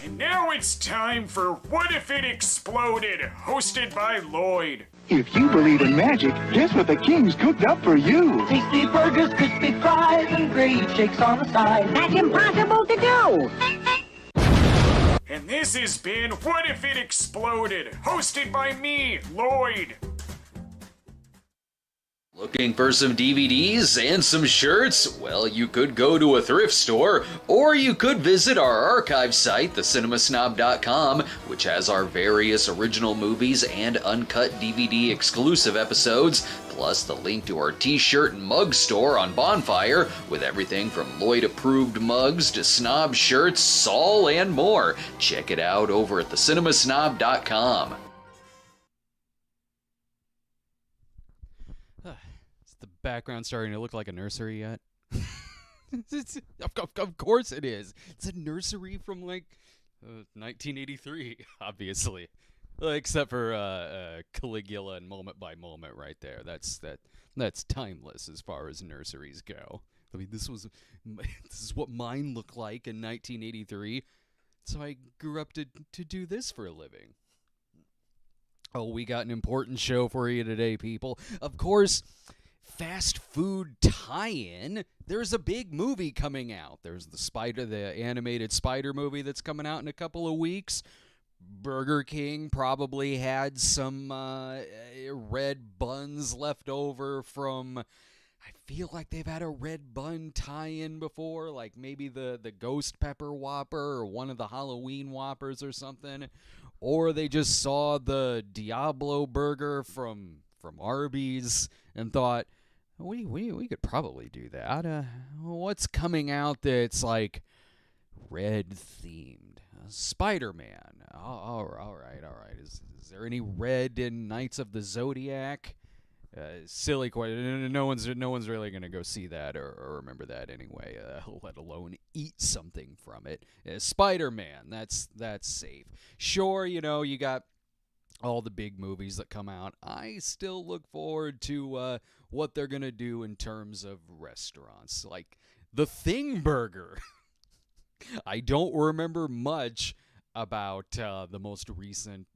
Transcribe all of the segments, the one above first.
And now it's time for What If It Exploded, hosted by Lloyd. If you believe in magic, guess what the king's cooked up for you? Tasty burgers, crispy fries, and great shakes on the side. That's impossible to do. And this has been What If It Exploded, hosted by me, Lloyd. Looking for some DVDs and some shirts? Well, you could go to a thrift store, or you could visit our archive site, thecinemasnob.com, which has our various original movies and uncut DVD exclusive episodes, plus the link to our t-shirt and mug store on Bonfire, with everything from Lloyd-approved mugs to snob shirts, Saul, and more. Check it out over at thecinemasnob.com. The background starting to look like a nursery yet? Of course it is. It's a nursery from like 1983, obviously. Except for Caligula and Moment by Moment right there. That's timeless as far as nurseries go. I mean, this is what mine looked like in 1983. So I grew up to do this for a living. Oh, we got an important show for you today, people. Of course, fast food tie-in. There's a big movie coming out. There's the animated Spider movie that's coming out in a couple of weeks. Burger King probably had some red buns left over from, I feel like they've had a red bun tie-in before, like maybe the Ghost Pepper Whopper or one of the Halloween Whoppers or something. Or they just saw the Diablo burger from Arby's and thought, we could probably do that. What's coming out that's like red themed? Spider-Man. All right. Is there any red in Knights of the Zodiac? Silly question. No one's really gonna go see that or remember that anyway. Let alone eat something from it. Spider-Man. That's safe. Sure, you got all the big movies that come out. I still look forward to what they're gonna do in terms of restaurants, like the Thing Burger. I don't remember much about the most recent,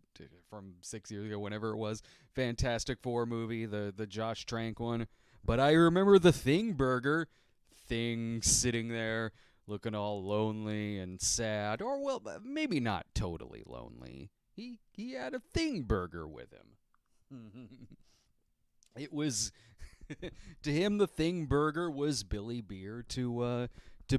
from 6 years ago, whenever it was, Fantastic Four movie, the Josh Trank one. But I remember the Thing Burger. Thing sitting there looking all lonely and sad. Or, well, maybe not totally lonely. He had a Thing Burger with him. It was, to him, the Thing Burger was Billy Beer to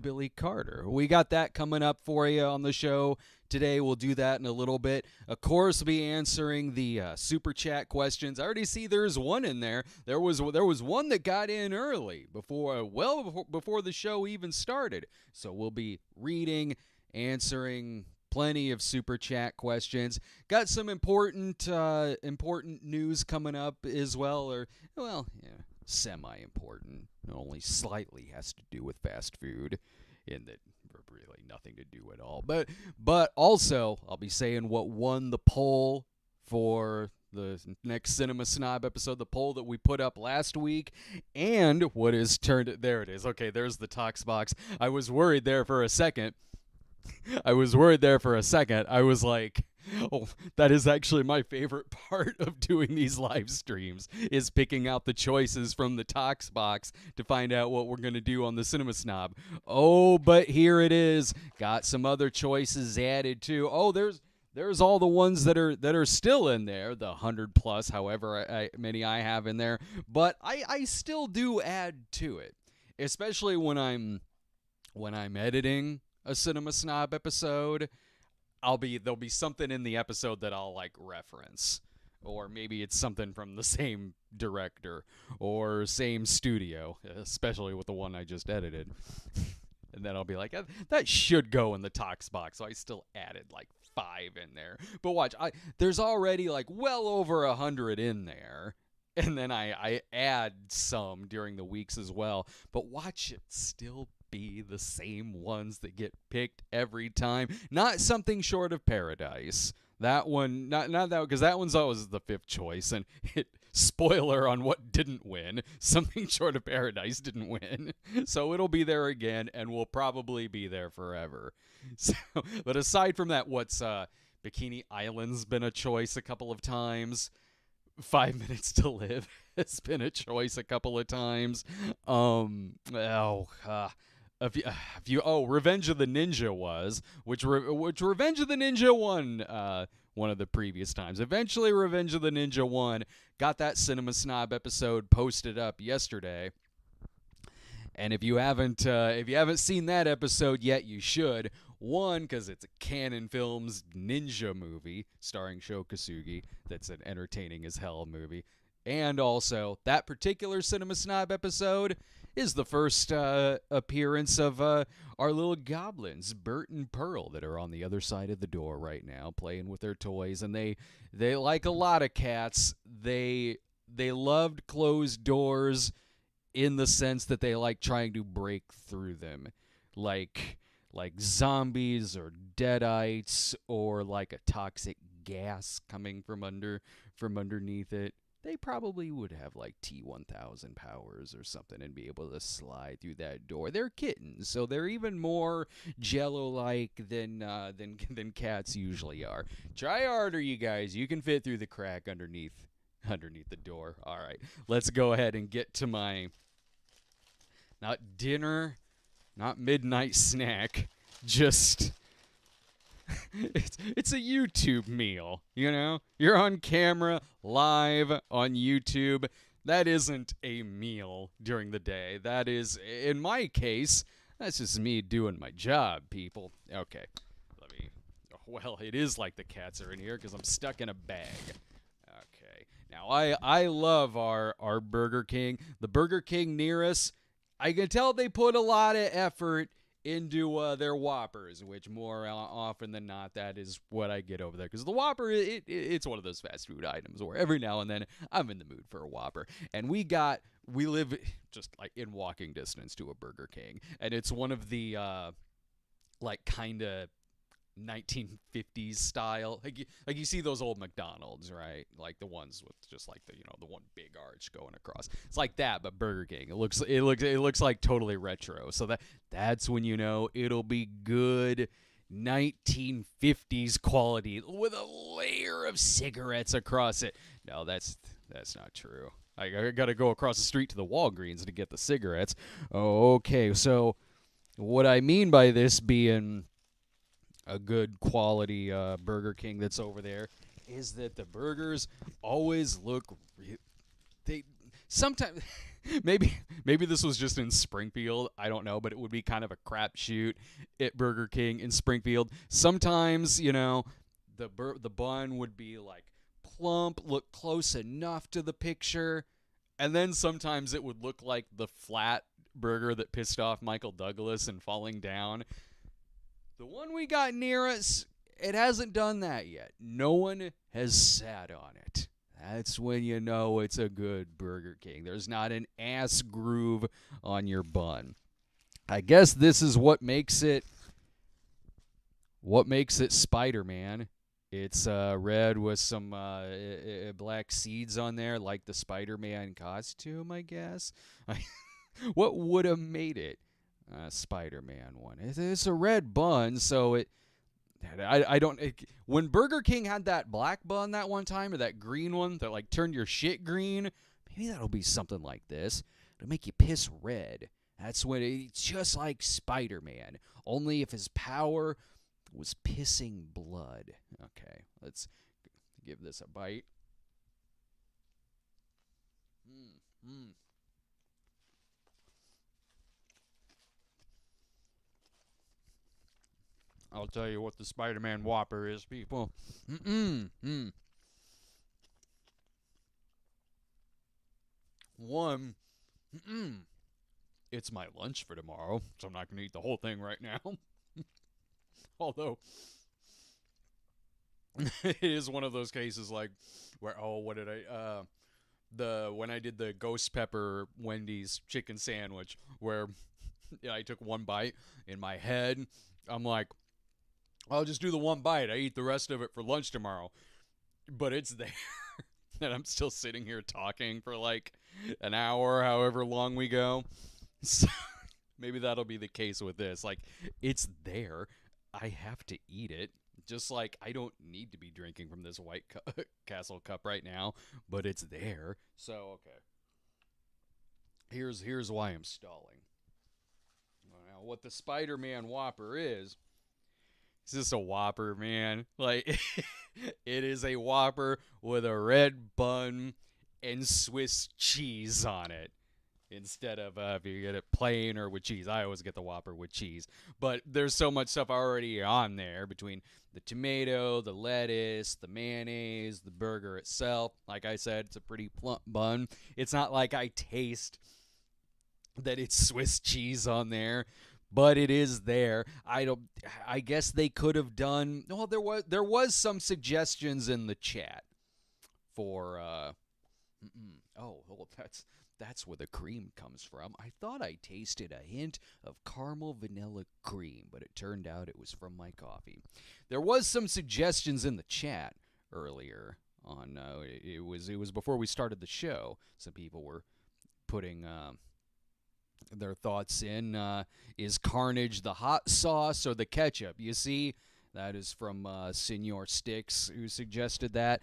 Billy Carter. We got that coming up for you on the show today. We'll do that in a little bit. Of course, we'll be answering the super chat questions. I already see there's one in there. There was one that got in early before the show even started. So we'll be reading, answering plenty of super chat questions. Got some important news coming up as well, semi-important. Only slightly has to do with fast food, in that really nothing to do at all. But also, I'll be saying what won the poll for the next Cinema Snob episode, the poll that we put up last week, and what is turned. There it is. Okay, there's the Talks box. I was worried there for a second. I was like, oh, that is actually my favorite part of doing these live streams, is picking out the choices from the Talks box to find out what we're going to do on the Cinema Snob. Oh, but here it is. Got some other choices added too. Oh, there's all the ones that are still in there, the 100 plus, however many I have in there. But I still do add to it, especially when I'm editing a Cinema Snob episode. There'll be something in the episode that I'll like reference, or maybe it's something from the same director or same studio, especially with the one I just edited. And then I'll be like, that should go in the Talks box. So I still added like 5 in there. But watch, there's already like well over 100 in there. And then I add some during the weeks as well. But watch it still be the same ones that get picked every time. Not Something Short of Paradise. That one, not that, because that one's always the 5th choice, and it spoiler on what didn't win. Something Short of Paradise didn't win. So it'll be there again, and will probably be there forever. So, but aside from that, what's Bikini Island's been a choice a couple of times. 5 Minutes to Live has been a choice a couple of times. Revenge of the Ninja was, which Revenge of the Ninja won one of the previous times. Eventually, Revenge of the Ninja won. Got that Cinema Snob episode posted up yesterday. And if you haven't seen that episode yet, you should. One, because it's a Canon Films ninja movie starring Sho Kosugi. That's an entertaining as hell movie. And also, that particular Cinema Snob episode is the first appearance of our little goblins, Bert and Pearl, that are on the other side of the door right now, playing with their toys. And they like a lot of cats, they loved closed doors in the sense that they like trying to break through them. Like zombies or deadites or like a toxic gas coming from underneath it. They probably would have like T-1000 powers or something and be able to slide through that door. They're kittens, so they're even more Jello-like than cats usually are. Try harder, you guys. You can fit through the crack underneath the door. All right, let's go ahead and get to my not dinner, not midnight snack, just it's a YouTube meal, you know? You're on camera, live on YouTube. That isn't a meal during the day. That is, in my case, that's just me doing my job, people. Okay, well, it is like the cats are in here because I'm stuck in a bag. Okay, now I love our Burger King. The Burger King near us, I can tell they put a lot of effort into their Whoppers, which more often than not, that is what I get over there. Because the Whopper, it's one of those fast food items where every now and then I'm in the mood for a Whopper. And we live just like in walking distance to a Burger King. And it's one of the like kind of 1950s style, like you see those old McDonald's, right? Like the ones with just like the one big arch going across. It's like that, but Burger King. It looks like totally retro. So that's when you know it'll be good 1950s quality with a layer of cigarettes across it. No, that's not true. I got to go across the street to the Walgreens to get the cigarettes. Okay, so what I mean by this being a good quality Burger King that's over there is that the burgers always look sometimes maybe this was just in Springfield, I don't know, but it would be kind of a crapshoot at Burger King in Springfield. Sometimes, the bun would be like plump, look close enough to the picture, and then sometimes it would look like the flat burger that pissed off Michael Douglas and Falling Down. The one we got near us, it hasn't done that yet. No one has sat on it. That's when you know it's a good Burger King. There's not an ass groove on your bun. I guess this is what makes it Spider-Man. It's red with some black seeds on there, like the Spider-Man costume, I guess. What would have made it Spider-Man one? It's a red bun, so when Burger King had that black bun that one time, or that green one that like turned your shit green, maybe that'll be something like this. It'll make you piss red. That's when it's just like Spider-Man, only if his power was pissing blood. Okay, let's give this a bite. I'll tell you what the Spider-Man Whopper is, people. One, it's my lunch for tomorrow, so I'm not going to eat the whole thing right now. Although, it is one of those cases like where, what did when I did the ghost pepper Wendy's chicken sandwich, where I took one bite in my head, I'm like, I'll just do the one bite. I eat the rest of it for lunch tomorrow. But it's there. and I'm still sitting here talking for like an hour, however long we go. So maybe that'll be the case with this. Like, it's there. I have to eat it. Just like I don't need to be drinking from this White Castle cup right now, but it's there. So, okay. Here's why I'm stalling. Now, what the Spider-Man Whopper is just a Whopper, man. Like, it is a Whopper with a red bun and Swiss cheese on it. Instead of if you get it plain or with cheese. I always get the Whopper with cheese. But there's so much stuff already on there between the tomato, the lettuce, the mayonnaise, the burger itself. Like I said, it's a pretty plump bun. It's not like I taste that it's Swiss cheese on there, but it is there. I guess they could have done. Well, there was some suggestions in the chat for. That's where the cream comes from. I thought I tasted a hint of caramel vanilla cream, but it turned out it was from my coffee. There was some suggestions in the chat earlier on. It was before we started the show. Some people were putting their thoughts in. Is Carnage the hot sauce or the ketchup? You see, that is from Senor Sticks, who suggested that.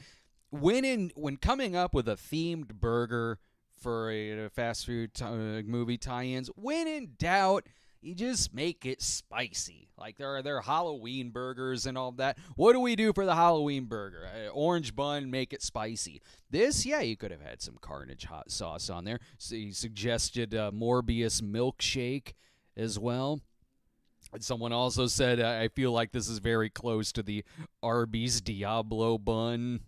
When coming up with a themed burger for a fast food movie tie-ins, when in doubt, you just make it spicy. Like there are Halloween burgers and all that. What do we do for the Halloween burger? Orange bun, make it spicy. This, yeah, you could have had some Carnage hot sauce on there. So he suggested Morbius milkshake as well. And someone also said, I feel like this is very close to the Arby's Diablo bun.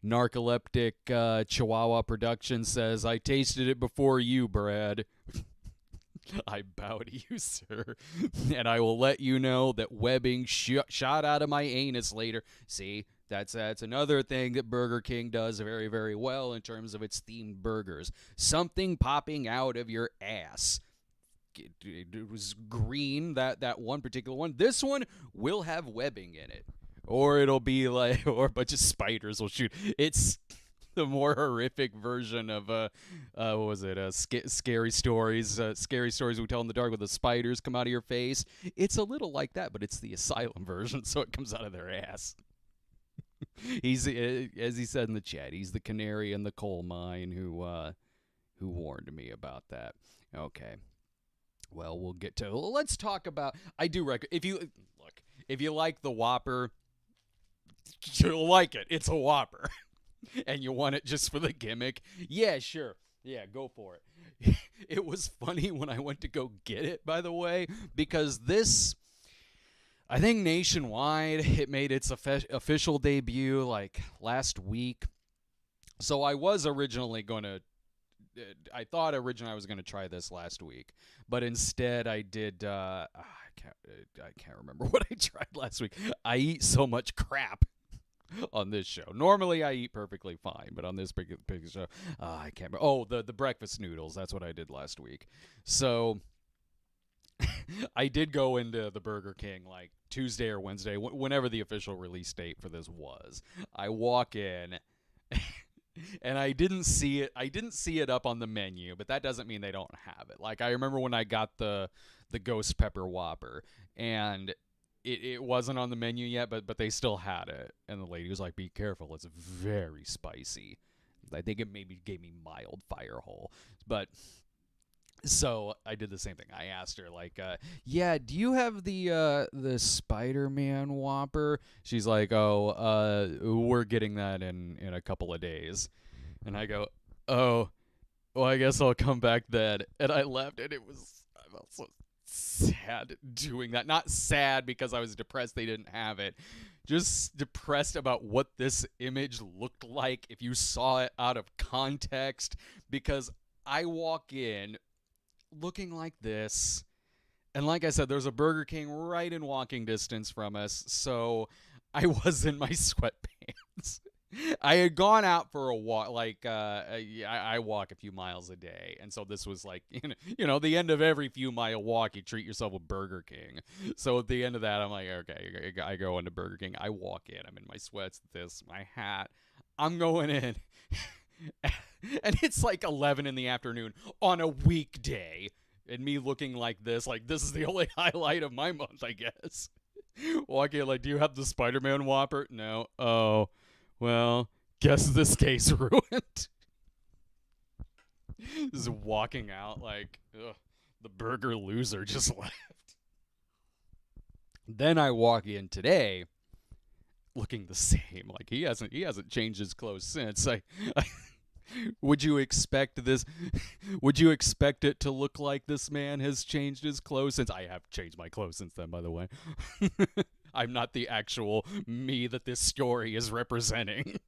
Narcoleptic Chihuahua Production says, I tasted it before you, Brad. I bow to you, sir. And I will let you know that webbing shot out of my anus later. See, that's another thing that Burger King does very, very well in terms of its themed burgers. Something popping out of your ass. It was green, that one particular one. This one will have webbing in it. Or it'll be like, or a bunch of spiders will shoot. It's the more horrific version of, what was it, Scary Stories. Scary Stories We Tell in the Dark, where the spiders come out of your face. It's a little like that, but it's the asylum version, so it comes out of their ass. He's, as he said in the chat, he's the canary in the coal mine who warned me about that. Okay. Well, we'll get to, let's talk about, I do recommend, if you like the Whopper, you'll like it. It's a Whopper. And you want it just for the gimmick? Yeah, sure. Yeah, go for it. It was funny when I went to go get it, by the way, because this, I think nationwide, it made its official debut like last week. So I was originally going to, I thought originally I was going to try this last week, but instead I did, I can't remember what I tried last week. I eat so much crap on this show. Normally I eat perfectly fine, but on this big show, I can't remember. Oh, the breakfast noodles. That's what I did last week. So I did go into the Burger King like Tuesday or Wednesday, whenever the official release date for this was. I walk in and I didn't see it. I didn't see it up on the menu, but that doesn't mean they don't have it. Like I remember when I got the Ghost Pepper Whopper, and it wasn't on the menu yet, but they still had it. And the lady was like, "Be careful, it's very spicy." I think it maybe gave me mild fire hole, but. So I did the same thing. I asked her, like, yeah, do you have the Spider-Man Whopper? She's like, oh, we're getting that in a couple of days. And I go, oh, well, I guess I'll come back then. And I left, and I felt so sad doing that. Not sad because I was depressed they didn't have it. Just depressed about what this image looked like if you saw it out of context. Because I walk in looking like this, and like I said, there's a Burger King right in walking distance from us, so I was in my sweatpants, I had gone out for a walk, like I walk a few miles a day, and so this was like, the end of every few mile walk, you treat yourself a Burger King. So at the end of that, I'm like, okay, I go into Burger King, I walk in, I'm in my sweats, my hat, I'm going in, and it's like 11 in the afternoon on a weekday, and me looking like this is the only highlight of my month, I guess. Walking like, do you have the Spider-Man Whopper? No. Oh, well, guess this case ruined. Just walking out like, ugh, the burger loser just left. Then I walk in today, looking the same. Like he hasn't changed his clothes since. Would you expect this? Would you expect it to look like this man has changed his clothes since? I have changed my clothes since then, by the way. I'm not the actual me that this story is representing.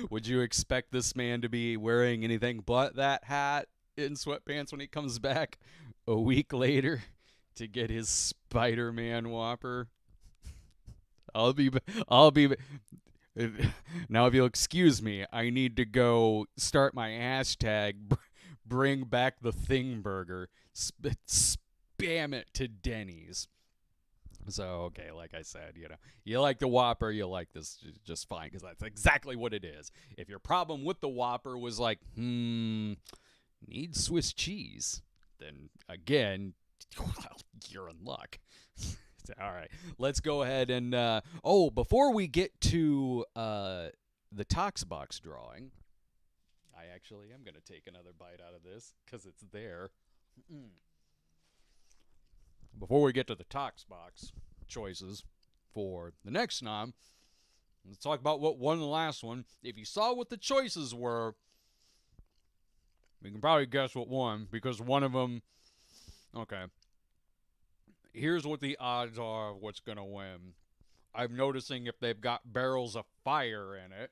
Would you expect this man to be wearing anything but that hat in sweatpants when he comes back a week later to get his Spider-Man Whopper? I'll be Now, if you'll excuse me, I need to go start my hashtag, bring back the Thing Burger, spam it to Denny's. So, okay, like I said, you like the Whopper, you like this just fine, because that's exactly what it is. If your problem with the Whopper was like, need Swiss cheese, then again, well, you're in luck. All right, let's go ahead and, before we get to the Tox Box drawing, I actually am going to take another bite out of this because it's there. Before we get to the Tox Box choices for the next snob, let's talk about what won the last one. If you saw what the choices were, you can probably guess what won, because one of them, okay. Here's what the odds are of what's going to win. I'm noticing if they've got barrels of fire in it,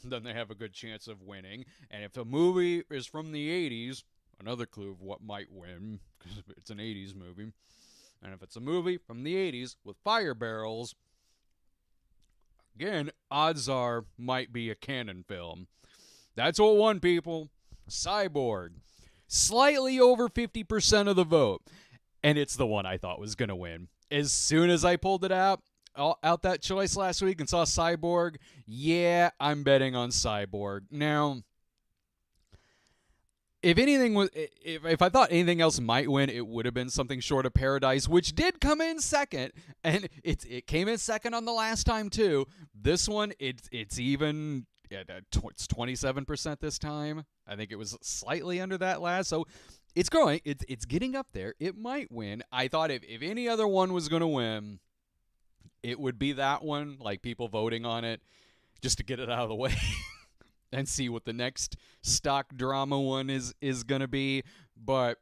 then they have a good chance of winning. And if a movie is from the 80s, another clue of what might win, because it's an 80s movie. And if it's a movie from the 80s with fire barrels, again, odds are might be a canon film. That's what won, people. Cyborg. Slightly over 50% of the vote. And it's the one I thought was going to win. As soon as I pulled it out that choice last week and saw Cyborg, yeah, I'm betting on Cyborg. Now, if I thought anything else might win, it would have been something short of Paradise, which did come in second, and it came in second on the last time too. This one, it's even. It's 27% this time. I think it was slightly under that last, so it's growing. It's getting up there. It might win. I thought if any other one was going to win, it would be that one, like people voting on it just to get it out of the way and see what the next stock drama one is going to be. But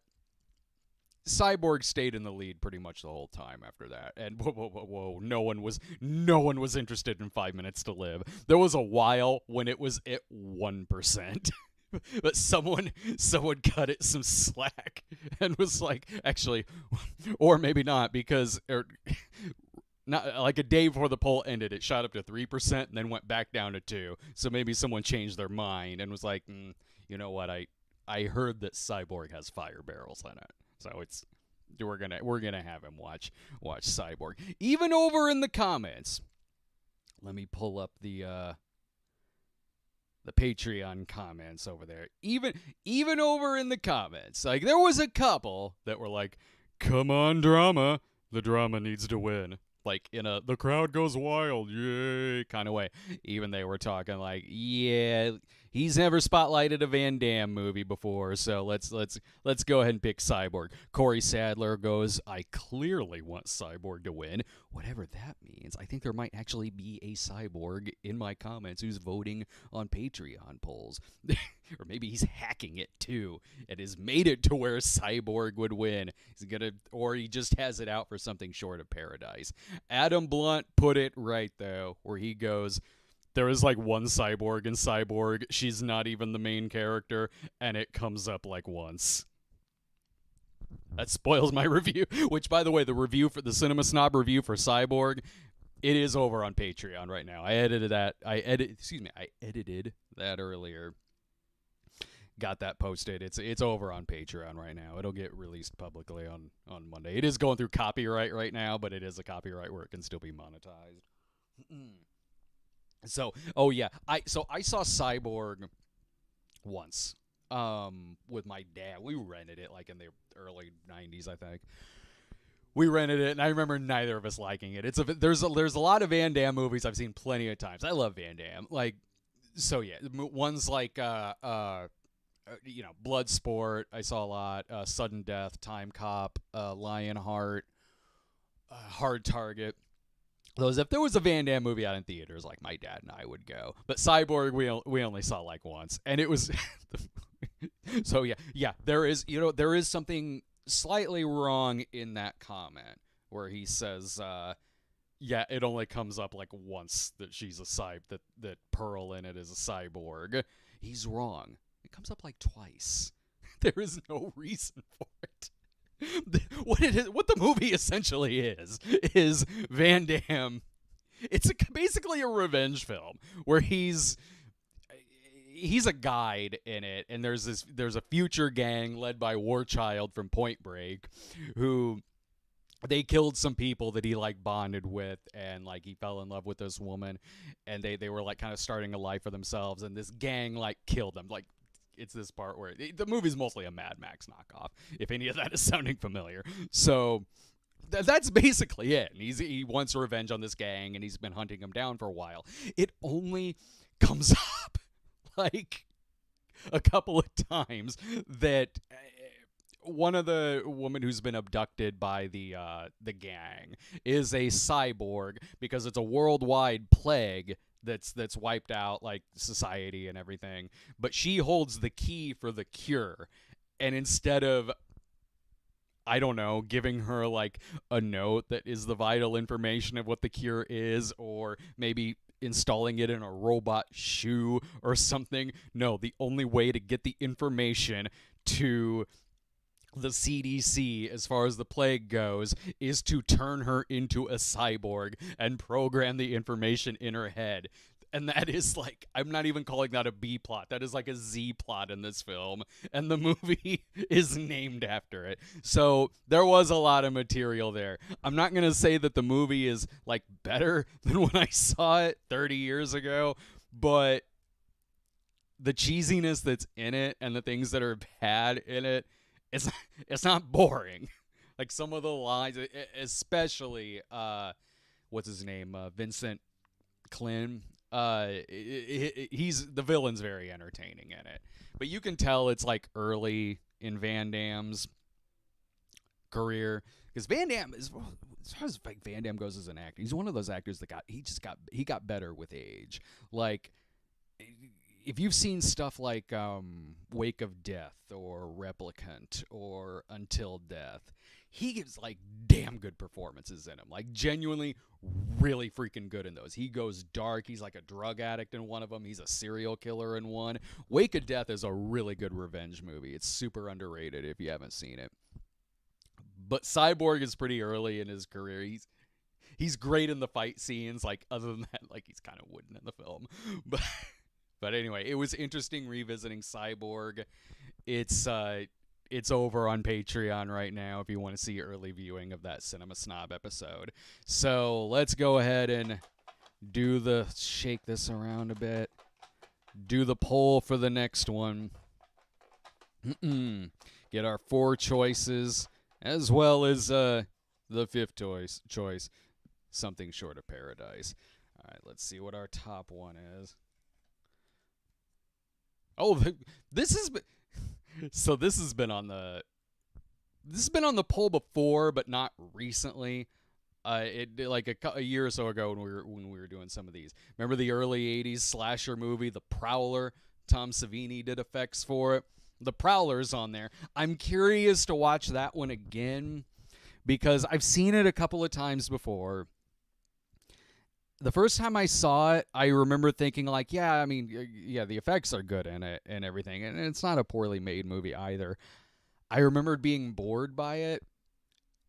Cyborg stayed in the lead pretty much the whole time after that. And whoa, no one was interested in 5 Minutes to Live. There was a while when it was at 1%. But someone cut it some slack and was like, actually, or maybe not, because not like a day before the poll ended, it shot up to 3% and then went back down to 2%. So maybe someone changed their mind and was like, you know what? I heard that Cyborg has fire barrels in it, so we're gonna have him watch Cyborg. Even over in the comments, let me pull up the Patreon comments over there. Even over in the comments, like there was a couple that were like, "Come on, drama! The drama needs to win." Like in a the crowd goes wild, yay kind of way. Even they were talking like, yeah, he's never spotlighted a Van Damme movie before, so let's go ahead and pick Cyborg. Corey Sadler goes, I clearly want Cyborg to win, whatever that means. I think there might actually be a Cyborg in my comments who's voting on Patreon polls. Or maybe he's hacking it too and has made it to where Cyborg would win. Or he just has it out for something short of Paradise. Adam Blunt put it right though, where he goes, there is like one Cyborg in Cyborg. She's not even the main character, and it comes up like once. That spoils my review. Which, by the way, the Cinema Snob review for Cyborg, It is over on Patreon right now. I edited that earlier. Got that posted. It's over on Patreon right now. It'll get released publicly on Monday. It is going through copyright right now, but it is a copyright where it can still be monetized. So, I saw Cyborg once with my dad. We rented it like in the early 90s, I think. We rented it, and I remember neither of us liking it. There's a lot of Van Damme movies I've seen plenty of times. I love Van Damme. Ones like Bloodsport, I saw a lot. Sudden Death, Time Cop, Lionheart, Hard Target. Those, if there was a Van Damme movie out in theaters, like my dad and I would go. But Cyborg, we only saw like once, and it was. So yeah, there is something slightly wrong in that comment where he says, it only comes up like once that she's that Pearl in it is a cyborg. He's wrong. It comes up like twice. There is no reason for it. What the movie essentially is Van Damme. It's basically a revenge film where he's a guide in it, and there's a future gang led by Warchild from Point Break, who they killed some people that he like bonded with, and like he fell in love with this woman, and they were like kind of starting a life for themselves, and this gang like killed them. Like, it's this part where the movie's mostly a Mad Max knockoff, if any of that is sounding familiar. So that's basically it. He wants revenge on this gang, and he's been hunting them down for a while. It only comes up like a couple of times that one of the women who's been abducted by the gang is a cyborg because it's a worldwide plague that's wiped out like society and everything, but she holds the key for the cure, and instead of, I don't know, giving her like a note that is the vital information of what the cure is, or maybe installing it in a robot shoe or something, no, the only way to get the information to the CDC as far as the plague goes is to turn her into a cyborg and program the information in her head. And that is like, I'm not even calling that a B plot. That is like a Z plot in this film. And the movie is named after it. So there was a lot of material there. I'm not going to say that the movie is like better than when I saw it 30 years ago, but the cheesiness that's in it and the things that are bad in it, it's not boring. Like some of the lines, especially what's his name, Vincent Klin. He's the villain's very entertaining in it, but you can tell it's like early in Van Damme's career, because Van Damme is, as far as like Van Damme goes as an actor, he's one of those actors that he got better with age. Like, if you've seen stuff like Wake of Death or Replicant or Until Death, he gives like damn good performances in them. Like genuinely really freaking good in those. He goes dark. He's like a drug addict in one of them. He's a serial killer in one. Wake of Death is a really good revenge movie. It's super underrated if you haven't seen it. But Cyborg is pretty early in his career. He's great in the fight scenes. Like, other than that, like, he's kind of wooden in the film. But anyway, it was interesting revisiting Cyborg. It's over on Patreon right now if you want to see early viewing of that Cinema Snob episode. So let's go ahead and shake this around a bit. Do the poll for the next one. Get our 4 choices, as well as the 5th choice, Something Short of Paradise. All right, let's see what our top one is. Oh, this has been on the poll before, but not recently. Like a year or so ago when we were doing some of these. Remember the early 80s slasher movie, The Prowler? Tom Savini did effects for it. The Prowler's on there. I'm curious to watch that one again because I've seen it a couple of times before. The first time I saw it, I remember thinking like, the effects are good in it and everything. And it's not a poorly made movie either. I remembered being bored by it.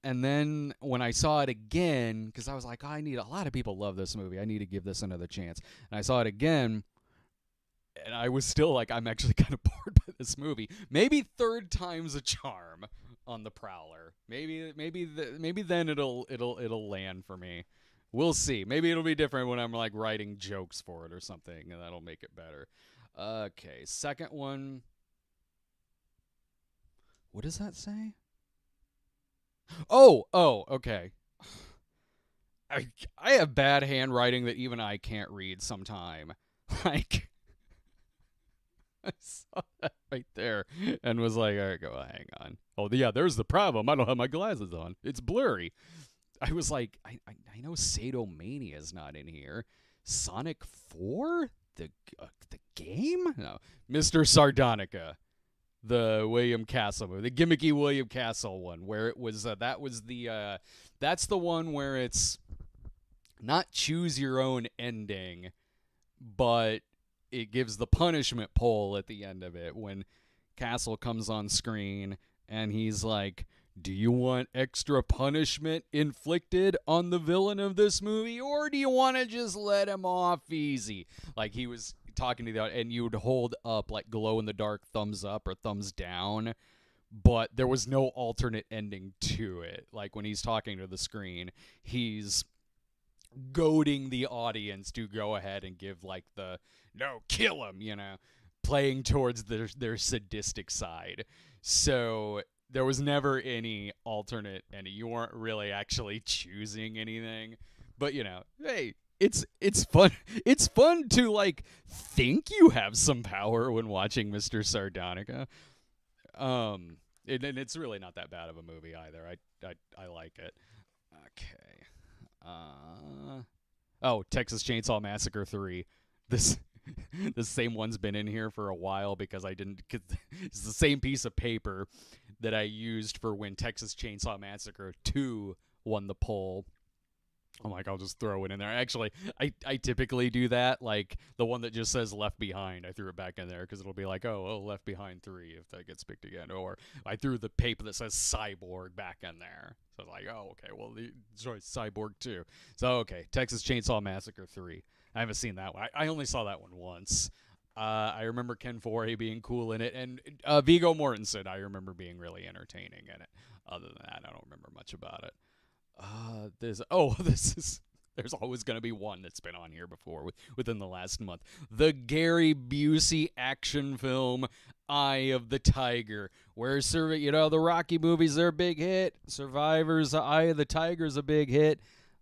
And then when I saw it again, because I was like, a lot of people love this movie. I need to give this another chance. And I saw it again, and I was still like, I'm actually kind of bored by this movie. Maybe third time's a charm on The Prowler. Maybe then it'll land for me. We'll see. Maybe it'll be different when I'm like writing jokes for it or something, and that'll make it better. Okay, second one. What does that say? Oh, okay. I have bad handwriting that even I can't read sometime. Like, I saw that right there and was like, all right, hang on. Oh, yeah, there's the problem. I don't have my glasses on. It's blurry. I was like, I know Sadomania's not in here. Sonic 4? The game? No. Mr. Sardonica. The William Castle movie, the gimmicky William Castle one, where it was that's the one where it's not choose your own ending, but it gives the punishment poll at the end of it when Castle comes on screen and he's like, do you want extra punishment inflicted on the villain of this movie, or do you want to just let him off easy? Like, he was talking to the audience, and you would hold up like glow in the dark thumbs up or thumbs down, but there was no alternate ending to it. Like, when he's talking to the screen, he's goading the audience to go ahead and give like the no, kill him, playing towards their sadistic side. So there was never any alternate ending. You weren't really actually choosing anything, but hey, it's fun. It's fun to like think you have some power when watching Mr. Sardonica. And it's really not that bad of a movie either. I like it. Okay. Texas Chainsaw Massacre 3. The same one's been in here for a while because it's the same piece of paper that I used for when Texas Chainsaw Massacre 2 won the poll. I'm like, I'll just throw it in there. Actually, I typically do that. Like, the one that just says Left Behind, I threw it back in there because it'll be like, Left Behind 3 if that gets picked again. Or I threw the paper that says Cyborg back in there. So I was like, okay, well, sorry, Cyborg 2. So, okay, Texas Chainsaw Massacre 3. I haven't seen that one. I only saw that one once. I remember Ken Foree being cool in it, and Viggo Mortensen I remember being really entertaining in it. Other than that, I don't remember much about it. There's always going to be one that's been on here before within the last month. The Gary Busey action film Eye of the Tiger, where the Rocky movies are a big hit. Survivor's Eye of the Tiger's a big hit.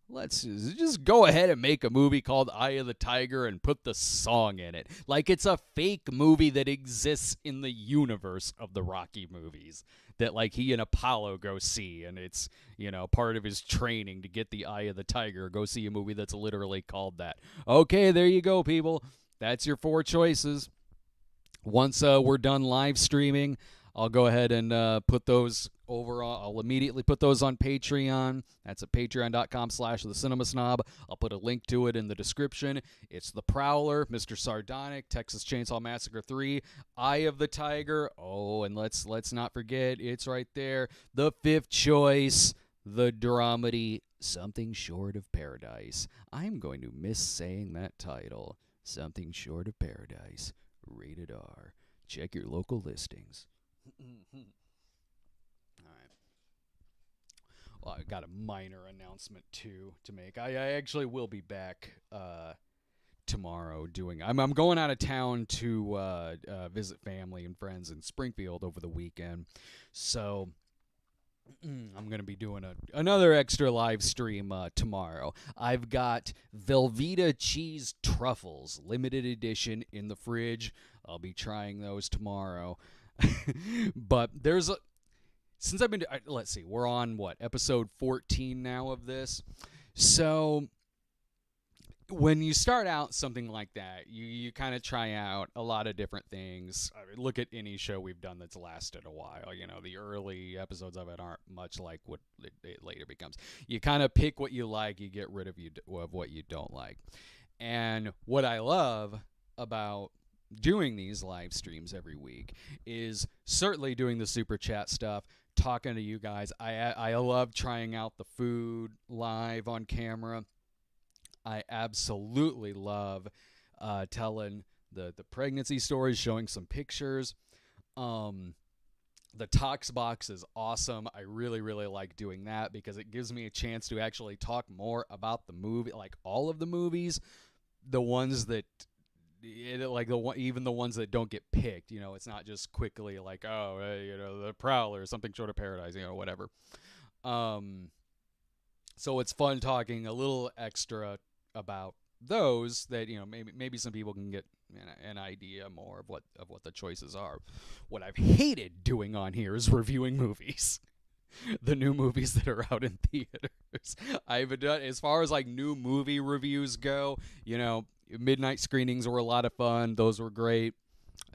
Let's just go ahead and make a movie called Eye of the Tiger and put the song in it. Like it's a fake movie that exists in the universe of the Rocky movies that like he and Apollo go see, and it's, part of his training to get the Eye of the Tiger. Go see a movie that's literally called that. Okay, there you go, people. That's your 4 choices. Once we're done live streaming, I'll go ahead and put those over. I'll immediately put those on Patreon. That's at patreon.com/The Cinema Snob. I'll put a link to it in the description. It's The Prowler, Mr. Sardonic, Texas Chainsaw Massacre 3, Eye of the Tiger. Oh, and let's not forget, it's right there. The 5th choice, the dramedy Something Short of Paradise. I'm going to miss saying that title. Something Short of Paradise. Rated R. Check your local listings. Alright. Well, I got a minor announcement too to make. I actually will be back tomorrow doing. I'm going out of town to visit family and friends in Springfield over the weekend, so I'm going to be doing another extra live stream tomorrow. I've got Velveeta cheese truffles, limited edition, in the fridge. I'll be trying those tomorrow. But since I've been, let's see, we're on episode 14 now of this. So when you start out something like that, you kind of try out a lot of different things. I mean, look at any show we've done that's lasted a while. The early episodes of it aren't much like what it later becomes. You kind of pick what you like, you get rid of what you don't like. And what I love about doing these live streams every week is certainly doing the super chat stuff, talking to you guys. I love trying out the food live on camera. I absolutely love telling the pregnancy stories, showing some pictures. The Talks box is awesome. I really, really like doing that because it gives me a chance to actually talk more about the movie, like all of the movies, the ones that, even the ones that don't get picked. You know, it's not just quickly like, oh, hey, The Prowler, something short of Paradise, whatever. So it's fun talking a little extra about those that maybe some people can get an idea more of what the choices are. What I've hated doing on here is reviewing movies. The new movies that are out in theaters. I've done, as far as like new movie reviews go, midnight screenings were a lot of fun. Those were great.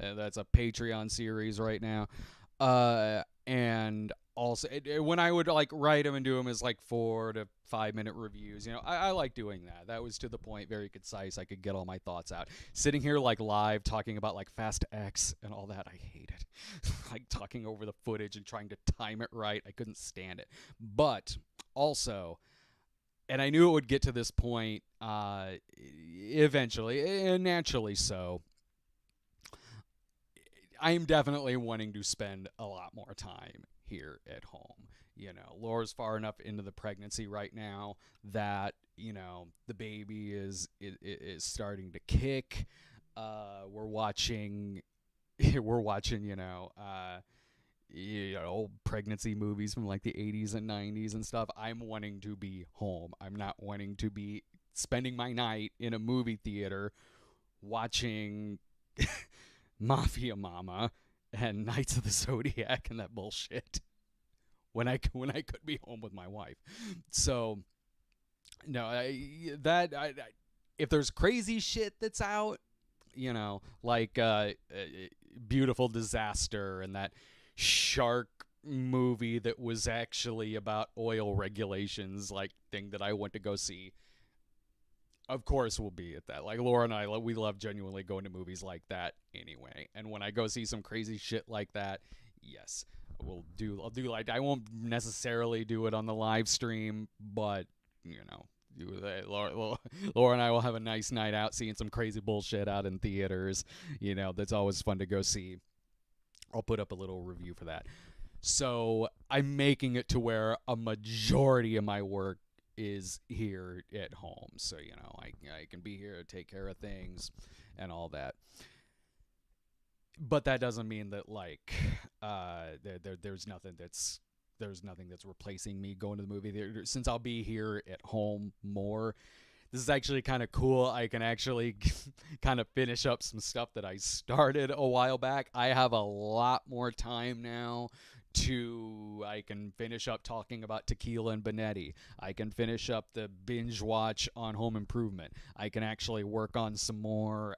That's a Patreon series right now. And also, when I would like write them and do them as like 4 to 5 minute reviews, I like doing that. That was to the point, very concise. I could get all my thoughts out. Sitting here like live talking about like Fast X and all that, I hate it. Like talking over the footage and trying to time it right, I couldn't stand it. But also, and I knew it would get to this point eventually, and naturally so, I am definitely wanting to spend a lot more time here at home. Laura's far enough into the pregnancy right now that, the baby is starting to kick. We're watching, old pregnancy movies from like the 80s and 90s and stuff. I'm wanting to be home. I'm not wanting to be spending my night in a movie theater watching Mafia Mama and Knights of the Zodiac and that bullshit when I could be home with my wife. So no, if there's crazy shit that's out, like Beautiful Disaster and that shark movie that was actually about oil regulations, like thing that I went to go see, of course we'll be at that. Like Laura and I, we love genuinely going to movies like that anyway. And when I go see some crazy shit like that, yes, I'll do like, I won't necessarily do it on the live stream, but Laura and I will have a nice night out seeing some crazy bullshit out in theaters. That's always fun to go see. I'll put up a little review for that. So I'm making it to where a majority of my work is here at home. So, I can be here to take care of things and all that. But that doesn't mean that like there's nothing that's replacing me going to the movie theater. Since I'll be here at home more, this is actually kind of cool. I can actually kind of finish up some stuff that I started a while back. I have a lot more time now I can finish up talking about Tequila and Benetti. I can finish up the binge watch on Home Improvement. I can actually work on some more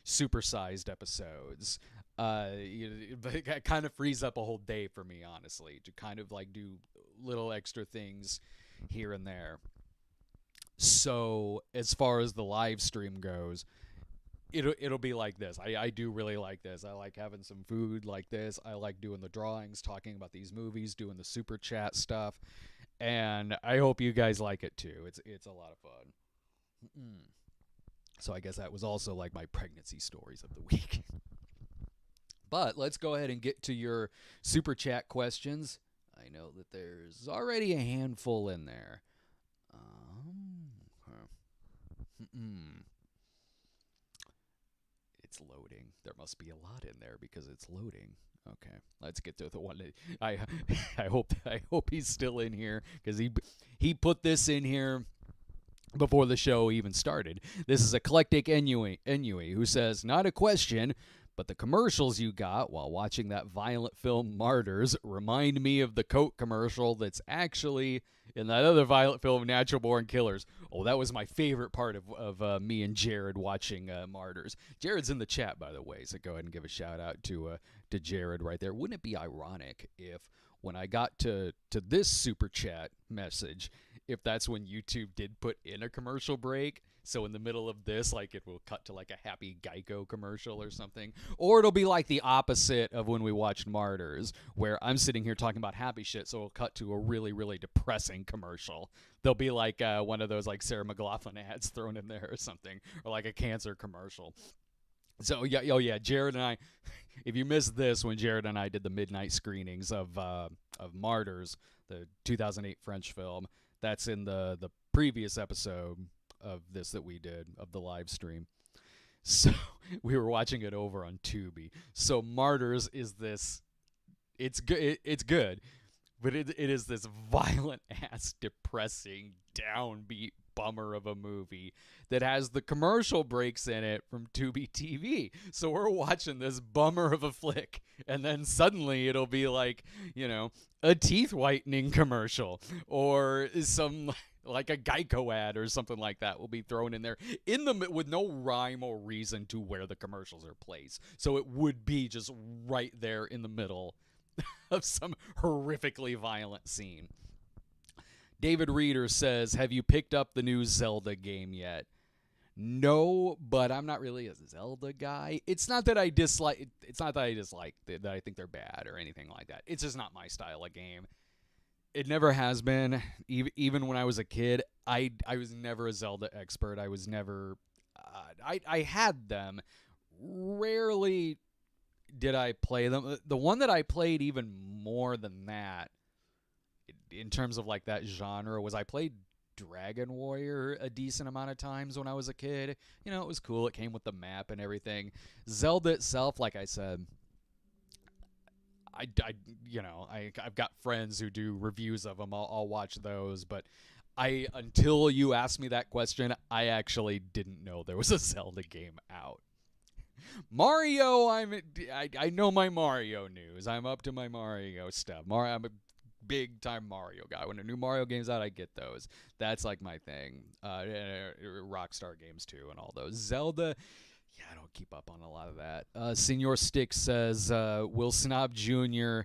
supersized episodes. It kind of frees up a whole day for me, honestly, to kind of like do little extra things here and there. So as far as the live stream goes, it'll be like this. I do really like this. I like having some food like this. I like doing the drawings, talking about these movies, doing the super chat stuff, and I hope you guys like it too. It's a lot of fun. So I guess that was also like my pregnancy stories of the week. But let's go ahead and get to your super chat questions. I know that there's already a handful in there. It's loading. There must be a lot in there because it's loading. Okay, let's get to the one that I hope he's still in here because he put this in here before the show even started. This is Eclectic Ennui who says, not a question, but the commercials you got while watching that violent film Martyrs remind me of the Coke commercial that's actually in that other violent film Natural Born Killers. Oh, that was my favorite part of me and Jared watching Martyrs. Jared's in the chat, by the way, so go ahead and give a shout out to Jared right there. Wouldn't it be ironic if when I got to this super chat message, if that's when YouTube did put in a commercial break, So in the middle of this, like, it will cut to like a happy Geico commercial or something. Or it'll be like the opposite of when we watched Martyrs, where I'm sitting here talking about happy shit, so it'll cut to a really, really depressing commercial. There'll be like one of those like Sarah McLachlan ads thrown in there or something, or like a cancer commercial. So yeah, oh yeah, Jared and I, if you missed this, when Jared and I did the midnight screenings of Martyrs, the 2008 French film, that's in the previous episode of this that we did of the live stream. So we were watching it over on Tubi. So Martyrs is this, it's good, it's good, but it is this violent ass, depressing, downbeat bummer of a movie that has the commercial breaks in it from Tubi TV. So we're watching this bummer of a flick, and then suddenly it'll be like, you know, a teeth whitening commercial or some like a Geico ad or something like that will be thrown in there with no rhyme or reason to where the commercials are placed. So it would be just right there in the middle of some horrifically violent scene. David Reeder says, have you picked up the new Zelda game yet? No, but I'm not really a Zelda guy. It's not that I dislike that I think they're bad or anything like that. It's just not my style of game. It never has been. Even when I was a kid, I was never a Zelda expert. I was never I had them. Rarely did I play them. The one that I played even more than that, in terms of like that genre, was I played Dragon Warrior a decent amount of times when I was a kid. You know, it was cool. It came with the map and everything. Zelda itself, like I said, I've got friends who do reviews of them. I'll watch those, but until you asked me that question, I actually didn't know there was a Zelda game out. Mario, I know my Mario news. I'm up to my Mario stuff. I'm a big time Mario guy. When a new Mario game's out, I get those. That's like my thing. Rockstar games too, and all those. Zelda, yeah, I don't keep up on a lot of that. Senor Stick says, will Snob Jr.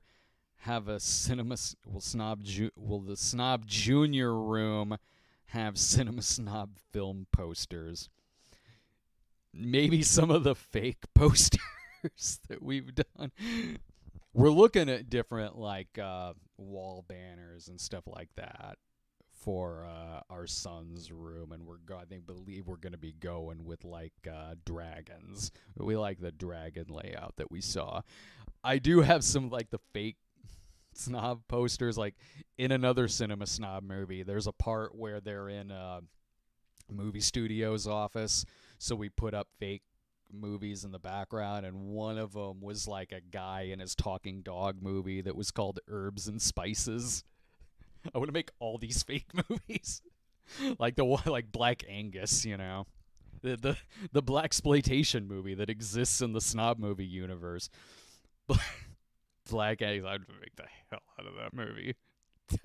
have a cinema? Will the Snob Jr. room have Cinema Snob film posters? Maybe some of the fake posters that we've done. We're looking at different like wall banners and stuff like that for our son's room, and believe we're going to be going with like dragons. We like the dragon layout that we saw. I do have some like the fake Snob posters, like in another Cinema Snob movie. There's a part where they're in a movie studio's office, so we put up fake movies in the background, and one of them was like a guy in his talking dog movie that was called Herbs and Spices. I want to make all these fake movies, like the one like Black Angus, you know, the blaxploitation movie that exists in the Snob movie universe. Black Angus, I'd make the hell out of that movie.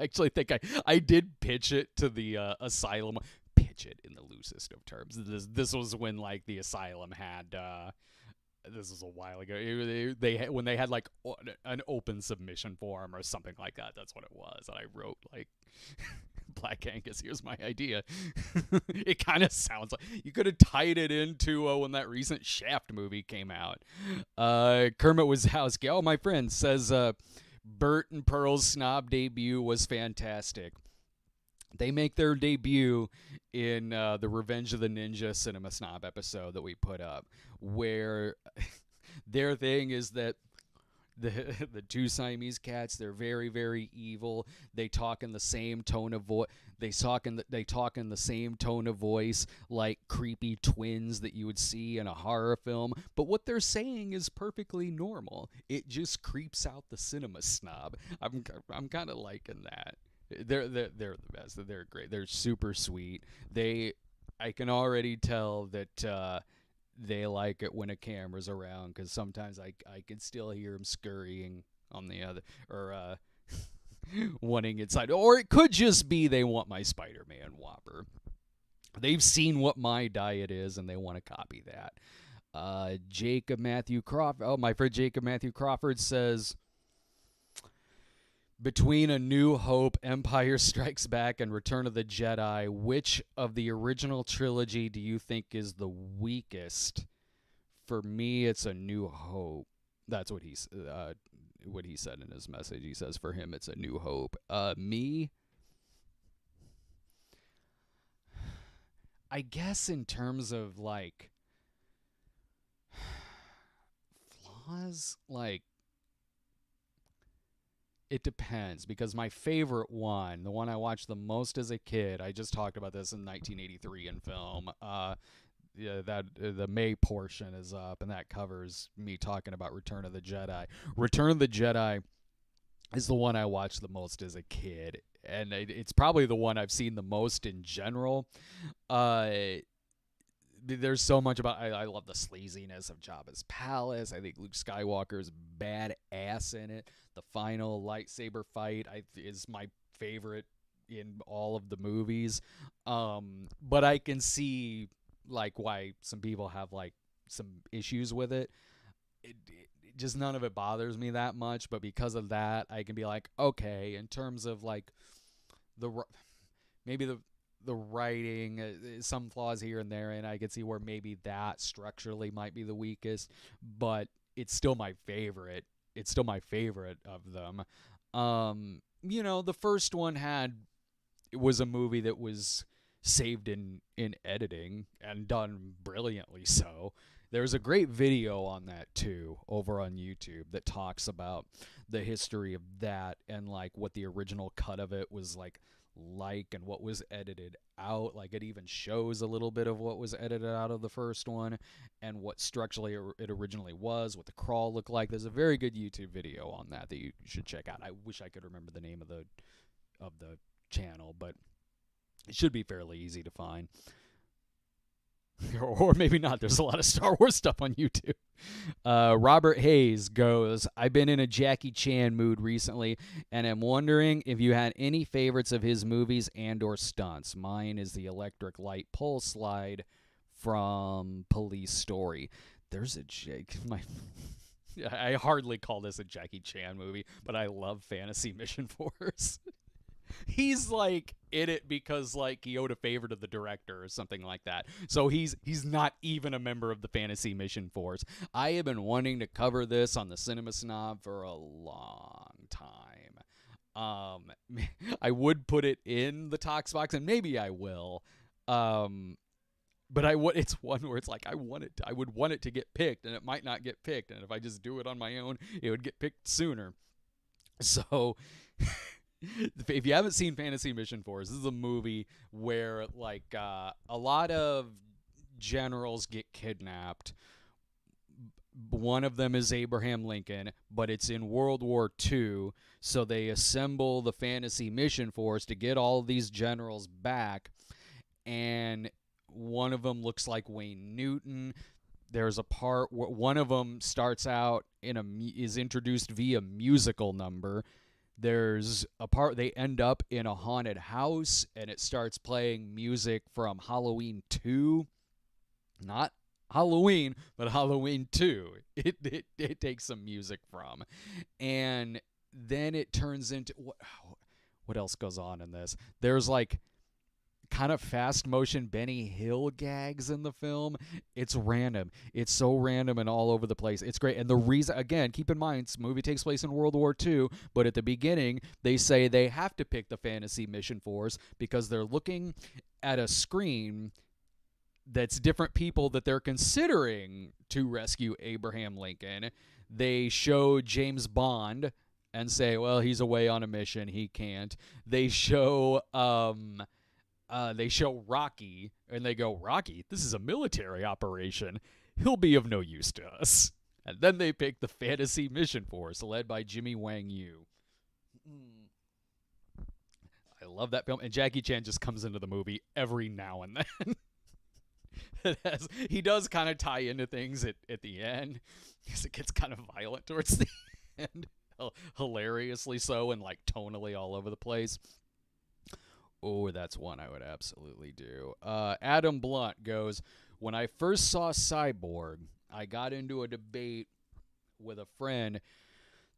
I actually think I did pitch it to the Asylum. Pitch it in the loosest of terms. This was when like the Asylum had this was a while ago. When they had like an open submission form or something like that. That's what it was. And I wrote like Black Angus, here's my idea. It kind of sounds like you could have tied it into when that recent Shaft movie came out. Kermit Wazowski, oh my friend, says Bert and Pearl's Snob debut was fantastic. They make their debut in the Revenge of the Ninja Cinema Snob episode that we put up, where their thing is that the two Siamese cats, they're very, very evil. They talk in the same tone of voice. They talk in the same tone of voice like creepy twins that you would see in a horror film. But what they're saying is perfectly normal. It just creeps out the Cinema Snob. I'm kind of liking that. They're the best. They're great. They're super sweet. I can already tell that they like it when a camera's around, because sometimes I can still hear them scurrying on the other, or wanting inside. Or it could just be they want my Spider-Man Whopper. They've seen what my diet is and they want to copy that. Jacob Matthew Crawford. Oh, my friend Jacob Matthew Crawford says, Between A New Hope, Empire Strikes Back, and Return of the Jedi, which of the original trilogy do you think is the weakest? For me, it's A New Hope. That's what he said in his message. He says for him, it's A New Hope. Me, I guess in terms of like flaws, like it depends, because my favorite one, the one I watched the most as a kid, I just talked about this in 1983 in film. Yeah, that the May portion is up, and that covers me talking about Return of the Jedi. Return of the Jedi is the one I watched the most as a kid, and it's probably the one I've seen the most in general. There's so much about. I love the sleaziness of Jabba's palace. I think Luke Skywalker's badass in it. The final lightsaber fight is my favorite in all of the movies. But I can see like why some people have like some issues with it. Just none of it bothers me that much. But because of that, I can be like, okay, in terms of like maybe the writing, some flaws here and there, and I could see where maybe that structurally might be the weakest, but it's still my favorite. It's still my favorite of them. The first one was a movie that was saved in editing and done brilliantly so. There's a great video on that too over on YouTube that talks about the history of that and like what the original cut of it was like and what was edited out. Like it even shows a little bit of what was edited out of the first one and what structurally it originally was, what the crawl looked like. There's a very good YouTube video on that you should check out. I wish I could remember the name of the channel, but it should be fairly easy to find. Or maybe not. There's a lot of Star Wars stuff on YouTube. Robert Hayes goes, I've been in a Jackie Chan mood recently, and I'm wondering if you had any favorites of his movies and or stunts. Mine is the electric light pole slide from Police Story. There's a I hardly call this a Jackie Chan movie, but I love Fantasy Mission Force. He's like in it because like he owed a favor to the director or something like that. So he's not even a member of the Fantasy Mission Force. I have been wanting to cover this on the Cinema Snob for a long time. I would put it in the Talks box, and maybe I will. But it's one where it's like I would want it to get picked, and it might not get picked. And if I just do it on my own, it would get picked sooner. So. If you haven't seen Fantasy Mission Force, this is a movie where like a lot of generals get kidnapped. One of them is Abraham Lincoln, but it's in World War II, so they assemble the Fantasy Mission Force to get all of these generals back, and one of them looks like Wayne Newton. There's a part where one of them starts out is introduced via musical number. There's a part they end up in a haunted house, and it starts playing music from Halloween 2. Not Halloween, but Halloween 2. It takes some music from. And then it turns into... What else goes on in this? There's like kind of fast motion Benny Hill gags in the film. It's random. It's so random and all over the place. It's great. And the reason, again, keep in mind, this movie takes place in World War II, but at the beginning, they say they have to pick the Fantasy Mission Force because they're looking at a screen that's different people that they're considering to rescue Abraham Lincoln. They show James Bond and say, well, he's away on a mission. He can't. They show Rocky, and they go, Rocky, this is a military operation. He'll be of no use to us. And then they pick the Fantasy Mission Force, led by Jimmy Wang Yu. I love that film. And Jackie Chan just comes into the movie every now and then. He does kind of tie into things at the end, because it gets kind of violent towards the end. Hilariously so, and like tonally all over the place. Oh, that's one I would absolutely do. Adam Blunt goes, when I first saw Cyborg, I got into a debate with a friend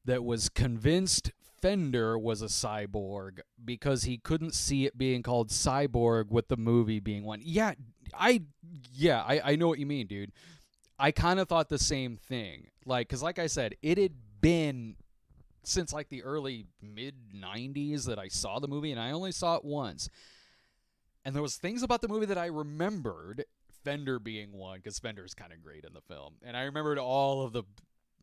that was convinced Fender was a cyborg because he couldn't see it being called Cyborg with the movie being one. I know what you mean, dude. I kind of thought the same thing. Like, because like I said, it had been since like the early mid 90s that I saw the movie, and I only saw it once. And there was things about the movie that I remembered, Fender being one, because Fender is kind of great in the film. And I remembered all of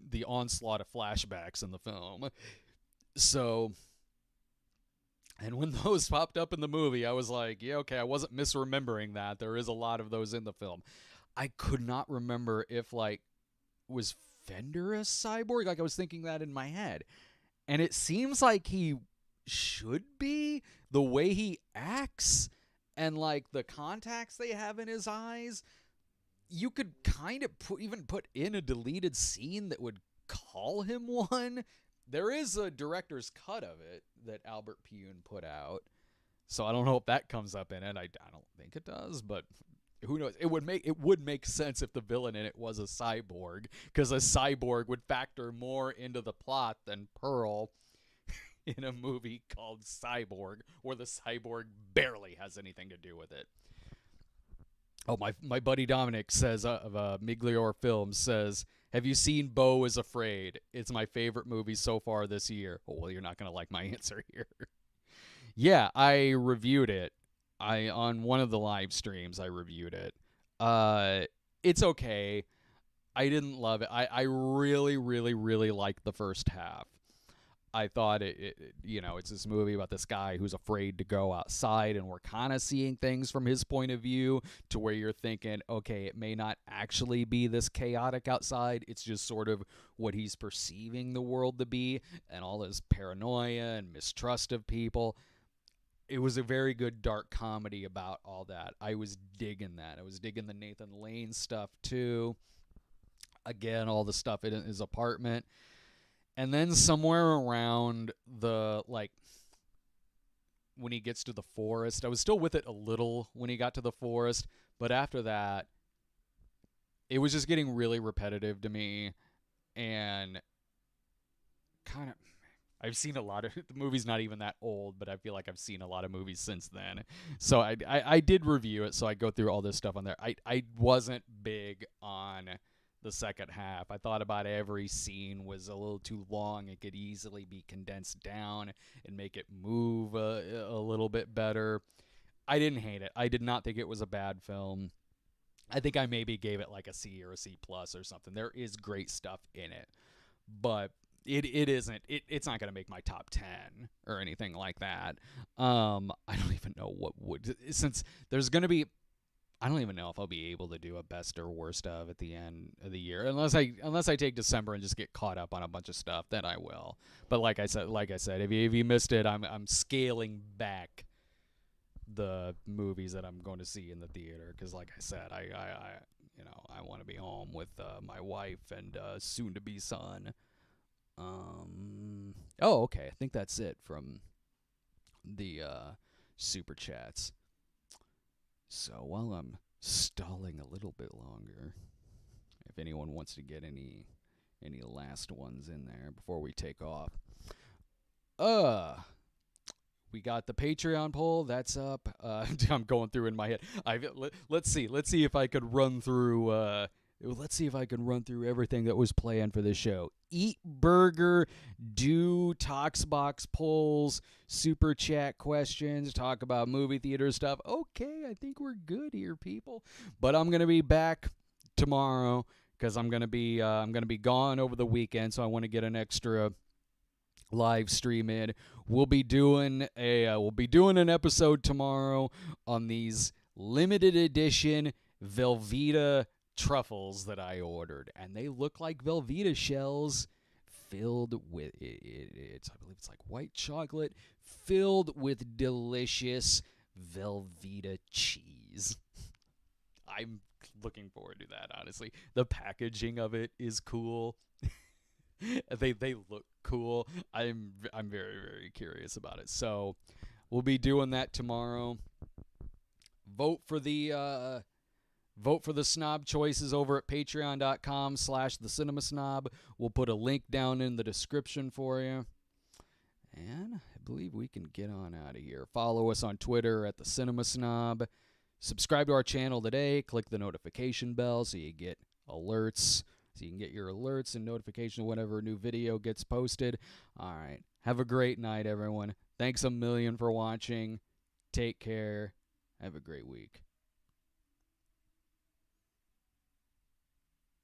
the onslaught of flashbacks in the film. So, and when those popped up in the movie, I was like, yeah, okay, I wasn't misremembering that. There is a lot of those in the film. I could not remember if, like, was Fender a cyborg? Like, I was thinking that in my head. And it seems like he should be, the way he acts and, like, the contacts they have in his eyes. You could kind of even put in a deleted scene that would call him one. There is a director's cut of it that Albert Pune put out, so I don't know if that comes up in it. I don't think it does, but who knows? It would make sense if the villain in it was a cyborg, because a cyborg would factor more into the plot than Pearl in a movie called Cyborg, where the cyborg barely has anything to do with it. Oh, my buddy Dominic says of Miglior Films says, have you seen Beau is Afraid? It's my favorite movie so far this year. Oh, well, you're not going to like my answer here. Yeah, I reviewed it. On one of the live streams, I reviewed it. It's okay. I didn't love it. I really, really, really liked the first half. I thought it's this movie about this guy who's afraid to go outside, and we're kind of seeing things from his point of view to where you're thinking, okay, it may not actually be this chaotic outside. It's just sort of what he's perceiving the world to be, and all his paranoia and mistrust of people. It was a very good dark comedy about all that. I was digging that. I was digging the Nathan Lane stuff too. Again, all the stuff in his apartment. And then somewhere around the, like, when he gets to the forest, I was still with it a little when he got to the forest, but after that, it was just getting really repetitive to me, and kind of, I've seen a lot of, the movie's not even that old, but I feel like I've seen a lot of movies since then. So I did review it, so I go through all this stuff on there. I wasn't big on the second half. I thought about every scene was a little too long. It could easily be condensed down and make it move a little bit better. I didn't hate it. I did not think it was a bad film. I think I maybe gave it like a C or a C plus or something. There is great stuff in it, but it's not going to make my top 10 or anything like that. I don't even know what would, since there's going to be, I don't even know if I'll be able to do a best or worst of at the end of the year, unless I take December and just get caught up on a bunch of stuff. Then I will. But like I said, if you missed it, I'm scaling back the movies that I'm going to see in the theater, because like I said, I want to be home with my wife and soon to be son. Oh, okay. I think that's it from the super chats. So while I'm stalling a little bit longer, if anyone wants to get any last ones in there before we take off. We got the Patreon poll. That's up. I'm going through in my head. Let's see if I could run through everything that was planned for this show. Eat Burger, do Toxbox polls, super chat questions, talk about movie theater stuff. Okay, I think we're good here, people. But I'm gonna be back tomorrow because I'm gonna be gone over the weekend, so I want to get an extra live stream in. We'll be doing an episode tomorrow on these limited edition Velveeta truffles that I ordered, and they look like Velveeta shells filled with I believe it's like white chocolate filled with delicious Velveeta cheese. I'm looking forward to that, honestly. The packaging of it is cool. They look cool. I'm very, very curious about it. So we'll be doing that tomorrow. Vote for the Vote for the Snob choices over at patreon.com/the Cinema Snob. We'll put a link down in the description for you. And I believe we can get on out of here. Follow us on Twitter at the Cinema Snob. Subscribe to our channel today. Click the notification bell so you get alerts. So you can get your alerts and notification whenever a new video gets posted. All right. Have a great night, everyone. Thanks a million for watching. Take care. Have a great week.